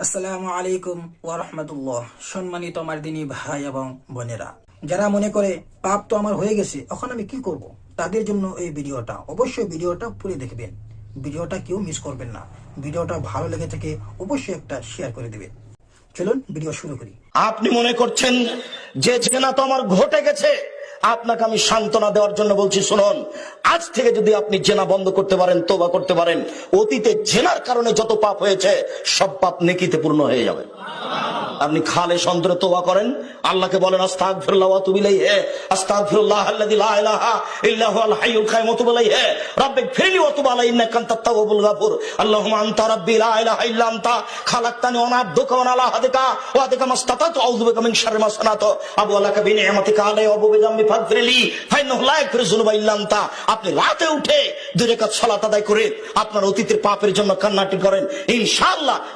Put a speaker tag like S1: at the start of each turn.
S1: আসসালামু আলাইকুম ওয়া রাহমাতুল্লাহ। সম্মানিত আমার দিনী ভাই এবং বোনেরা, যারা মনে করে পাপ তো আমার হয়ে গেছে, এখন আমি কি করব, তাদের জন্য এই ভিডিওটা। অবশ্যই ভিডিওটা পুরো দেখবেন, ভিডিওটা কেউ মিস করবেন না। ভিডিওটা ভালো লেগে থেকে অবশ্যই একটা শেয়ার করে দিবেন। চলুন ভিডিও শুরু করি।
S2: আপনি মনে করছেন যে জেনা তো আমার ঘটে গেছে, আপনাকে আমি সান্ত্বনা দেওয়ার জন্য বলছি, শুনুন, আজ থেকে যদি আপনি জেনা বন্ধ করতে পারেন, তওবা করতে পারেন, অতীতে জেনার কারণে যত পাপ হয়েছে সব পাপ নেকিতে পূর্ণ হয়ে যাবে। আপনি খালেস অন্তরে তওবা করেন, আল্লাহকে বলেন আস্তাগফিরুল্লাহ ওয়া আতুবু ইলাইহি, আস্তাগফিরুল্লাহ আল্লাযী লা ইলাহা ইল্লা হুয়াল হাইয়ুল কাইয়ুম ওয়া আতুবু ইলাইহি, রাব্বিগফিরলি ওয়া তুব আলাইহি ইন্নাকা আনতাত তাওয়াবুল গাফুর। আল্লাহুম্মা আনতা রাব্বি লা ইলাহা ইল্লা আনতা খালাকতানি ওয়া আনা আবদুকা ওয়া আলা আহদিকা ওয়া আদিকা মাসতাতাতু আউযু বিকা মিন শাররি মা সানাতু আবু আলাকা বিনি'মাতিকা আলাইহি ওয়া বিযামবি ফাগফিরলি ফাইন্নাহু লা ইয়াগফিরু যুনুবা ইল্লা আনতা। আপনি রাতে উঠে দুই রাকাত সালাত আদায় করে আপনার অতীতের পাপের জন্য কান্নাটি করেন, ইনশাআল্লাহ